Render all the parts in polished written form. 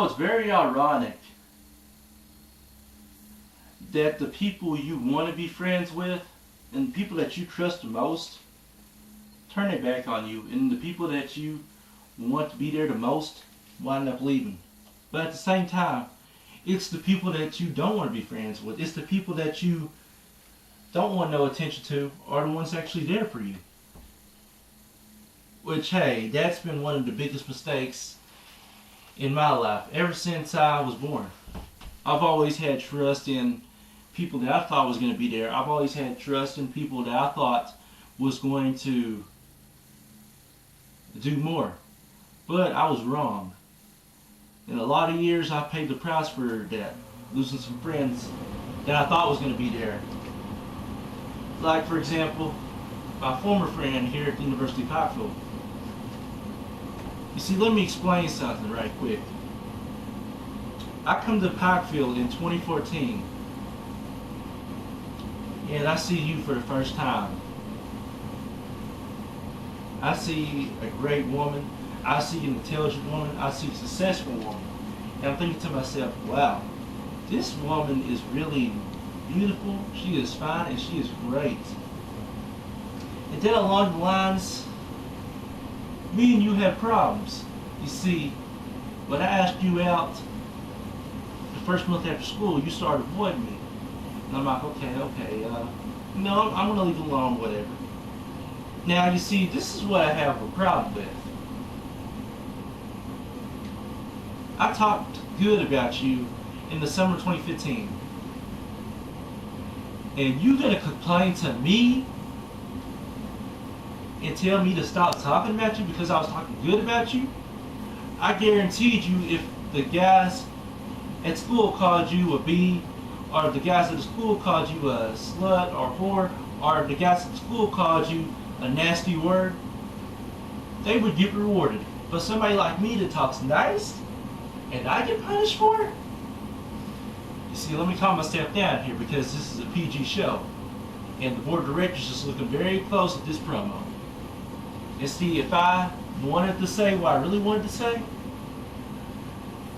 it's very ironic that the people you want to be friends with and the people that you trust the most turn their back on you, and the people that you want to be there the most wind up leaving. But at the same time, it's the people that you don't want to be friends with. It's the people that you don't want no attention to are the ones actually there for you. Which, hey, that's been one of the biggest mistakes in my life ever since I was born. I've always had trust in people that I thought was going to be there. I've always had trust in people that I thought was going to do more. But I was wrong. In a lot of years, I paid the price for that, losing some friends that I thought was going to be there. Like, for example, my former friend here at the University of Pikeville. You see, let me explain something right quick. I come to Pikeville in 2014, and I see you for the first time. I see a great woman. I see an intelligent woman. I see a successful woman. And I'm thinking to myself, wow, this woman is really beautiful. She is fine and she is great. And then along the lines, me and you had problems. You see, when I asked you out the first month after school, you started avoiding me. And I'm like, okay, no, I'm going to leave it alone, whatever. Now, you see, this is what I have a problem with. I talked good about you in the summer of 2015. And you going to complain to me and tell me to stop talking about you because I was talking good about you? I guaranteed you if the guys at school called you a B, or the guys at the school called you a slut or whore, or the guys at the school called you a nasty word, they would get rewarded. But somebody like me that talks nice, and I get punished for it? You see, let me calm myself down here because this is a PG show. And the board of directors is looking very close at this promo. And see, if I wanted to say what I really wanted to say,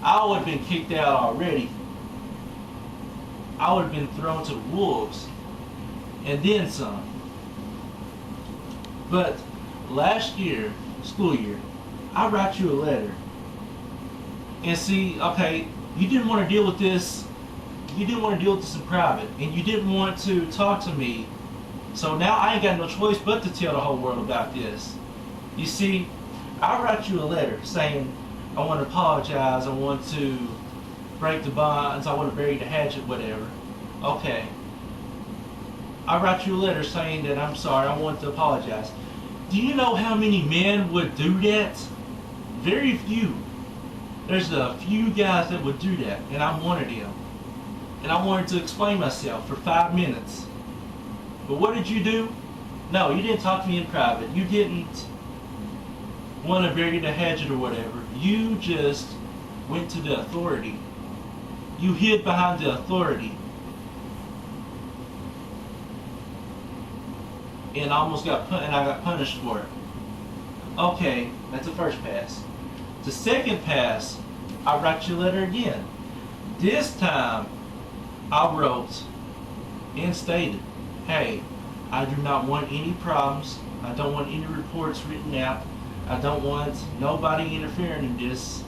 I would have been kicked out already. I would have been thrown to the wolves. And then some. But last year, school year, I wrote you a letter. And see, okay, you didn't want to deal with this. You didn't want to deal with this in private. And you didn't want to talk to me. So now I ain't got no choice but to tell the whole world about this. You see, I wrote you a letter saying, I want to apologize, I want to break the bonds, I want to bury the hatchet, whatever. Okay. I wrote you a letter saying that I'm sorry, I want to apologize. Do you know how many men would do that? Very few. There's a few guys that would do that, and I'm one of them. And I wanted to explain myself for 5 minutes. But what did you do? No, you didn't talk to me in private. You didn't want to bury the hatchet or whatever. You just went to the authority. You hid behind the authority. And I got punished for it. Okay, that's the first pass. The second pass, I wrote you a letter again. This time, I wrote and stated, hey, I do not want any problems. I don't want any reports written out. I don't want nobody interfering in this.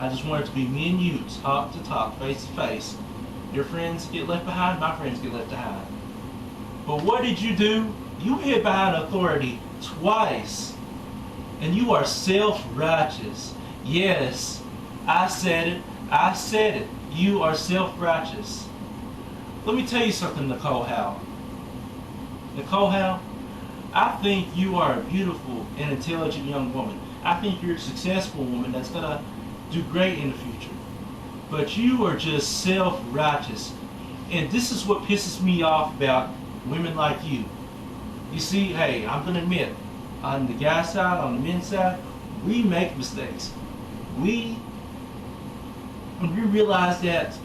I just want it to be me and you, talk to talk, face to face. Your friends get left behind, my friends get left behind. But what did you do? You hid behind authority twice. And you are self-righteous. Yes, I said it. I said it. You are self-righteous. Let me tell you something, Nicole Howe. Nicole Howe, I think you are a beautiful and intelligent young woman. I think you're a successful woman that's going to do great in the future. But you are just self-righteous. And this is what pisses me off about women like you. You see, hey, I'm going to admit, on the guy side, on the men's side, we make mistakes. When we realize that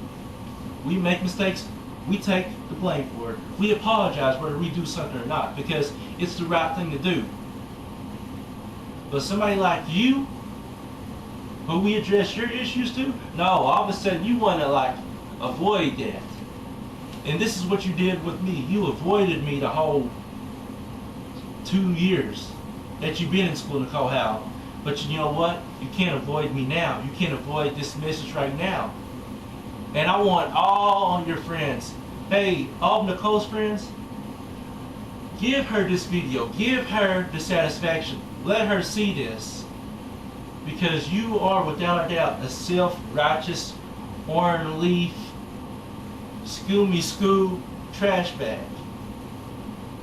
we make mistakes, we take the blame for it. We apologize whether we do something or not because it's the right thing to do. But somebody like you, Who we address your issues to? No, all of a sudden you want to like avoid that. And this is what you did with me. You avoided me the whole 2 years that you've been in school, Nicole Howe. But you know what? You can't avoid me now. You can't avoid this message right now. And I want all your friends, hey, all of Nicole's friends, give her this video. Give her the satisfaction. Let her see this. Because you are, without a doubt, a self-righteous, orange leaf, school trash bag.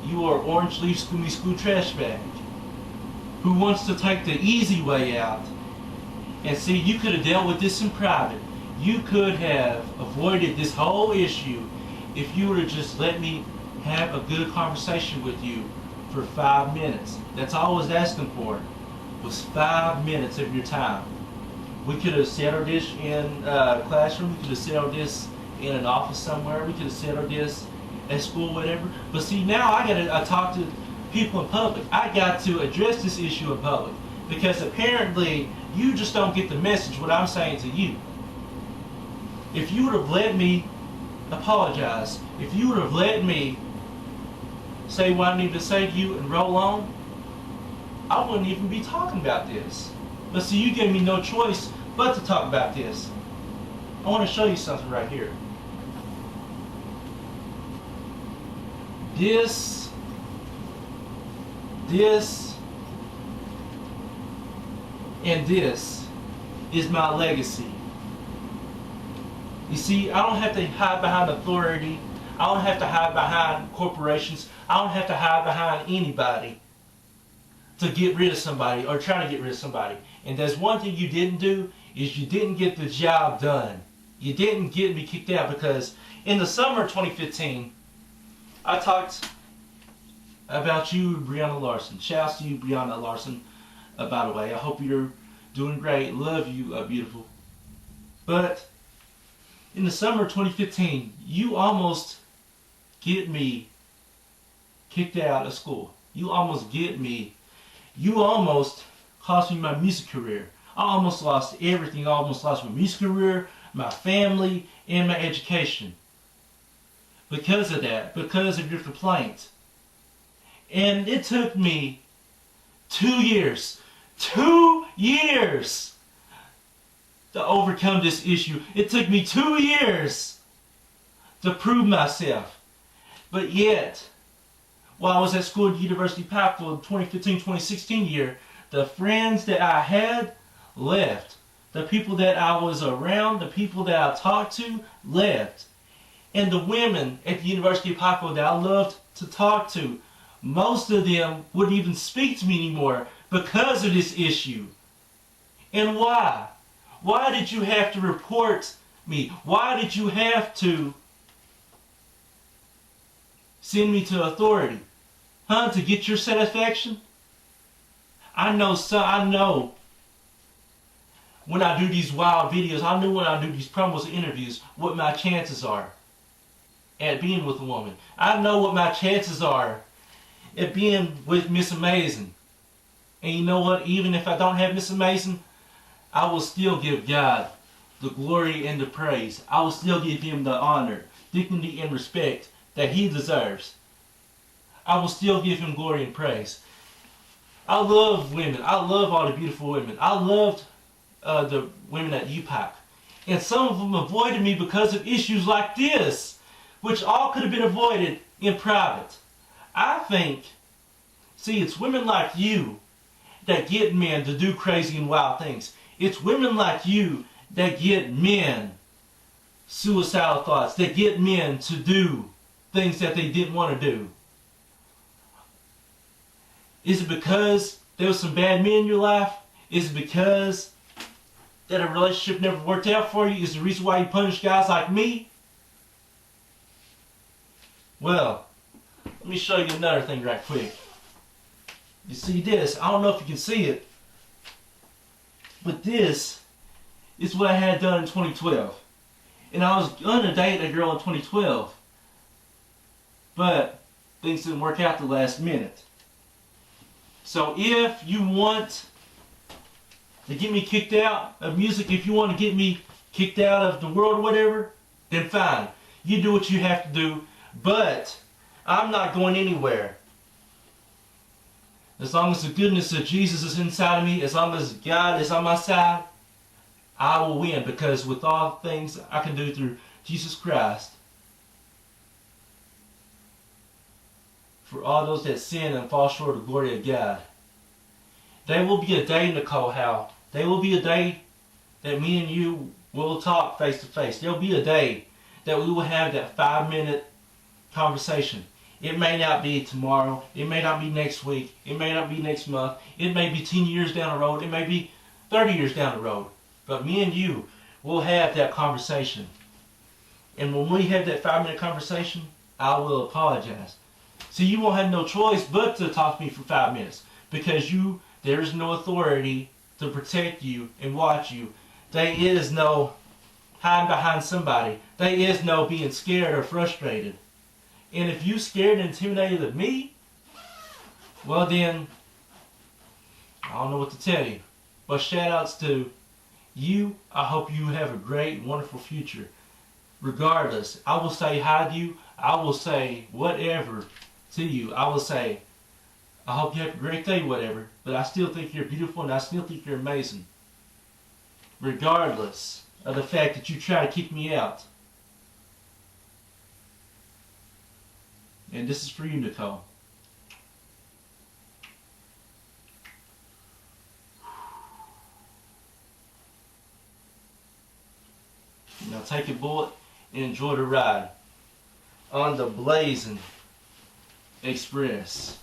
You are orange leaf, school trash bag. Who wants to take the easy way out. And see, you could have dealt with this in private. You could have avoided this whole issue if you would have just let me have a good conversation with you for 5 minutes. That's all I was asking for, was 5 minutes of your time. We could have settled this in a classroom. We could have settled this in an office somewhere. We could have settled this at school, whatever. But see, now I gotta talk to people in public. I got to address this issue in public because apparently you just don't get the message what I'm saying to you. If you would have let me apologize, if you would have let me say what I need to say to you and roll on, I wouldn't even be talking about this. But see, you gave me no choice but to talk about this. I want to show you something right here. This and this is my legacy. You see, I don't have to hide behind authority. I don't have to hide behind corporations. I don't have to hide behind anybody to get rid of somebody or try to get rid of somebody. And there's one thing you didn't do, is you didn't get the job done. You didn't get me kicked out, because in the summer of 2015, I talked about you, Brianna Larson. Shouts to you, Brianna Larson, by the way. I hope you're doing great. Love you, beautiful. But in the summer of 2015, you almost get me kicked out of school. You almost cost me my music career. I almost lost everything. I almost lost my music career, my family, and my education. Because of that, because of your complaint. And it took me 2 years to overcome this issue. It took me 2 years to prove myself. But yet, while I was at school at University of Pikeville in 2015-2016 year, the friends that I had left. The people that I was around, the people that I talked to left. And the women at the University of Pikeville that I loved to talk to, most of them wouldn't even speak to me anymore because of this issue. And why? Why did you have to report me? Why did you have to send me to authority? Huh? To get your satisfaction? I know when I do these wild videos, I know when I do these promos and interviews, what my chances are at being with a woman. I know what my chances are at being with Miss Amazing. And you know what? Even if I don't have Miss Amazing, I will still give God the glory and the praise. I will still give Him the honor, dignity, and respect that He deserves. I will still give Him glory and praise. I love women. I love all the beautiful women. I loved the women at UPIKE. And some of them avoided me because of issues like this, which all could have been avoided in private. I think, see, it's women like you that get men to do crazy and wild things. It's women like you that get men suicidal thoughts, that get men to do things that they didn't want to do. Is it because there was some bad men in your life? Is it because that a relationship never worked out for you? Is the reason why you punish guys like me? Well, let me show you another thing right quick. You see this? I don't know if you can see it, but this is what I had done in 2012. And I was going to date a girl in 2012, but things didn't work out the last minute. So if you want to get me kicked out of music, if you want to get me kicked out of the world or whatever, then fine. You do what you have to do, but I'm not going anywhere. As long as the goodness of Jesus is inside of me, as long as God is on my side, I will win, because with all things I can do through Jesus Christ. For all those that sin and fall short of the glory of God. There will be a day, Nicole Howe. There will be a day that me and you will talk face to face. There will be a day that we will have that 5-minute conversation. It may not be tomorrow. It may not be next week. It may not be next month. It may be 10 years down the road. It may be 30 years down the road. But me and you will have that conversation. And when we have that 5-minute conversation, I will apologize. So you won't have no choice but to talk to me for 5 minutes, because there is no authority to protect you and watch you. There is no hiding behind somebody. There is no being scared or frustrated. And if you scared and intimidated of me, well then, I don't know what to tell you. But shout outs to you. I hope you have a great, wonderful future. Regardless, I will say hi to you. I will say whatever to you. I will say, I hope you have a great day, whatever. But I still think you're beautiful and I still think you're amazing. Regardless of the fact that you try to kick me out. And this is for you, Nicole. Now take a bullet and enjoy the ride on the Blazin Express.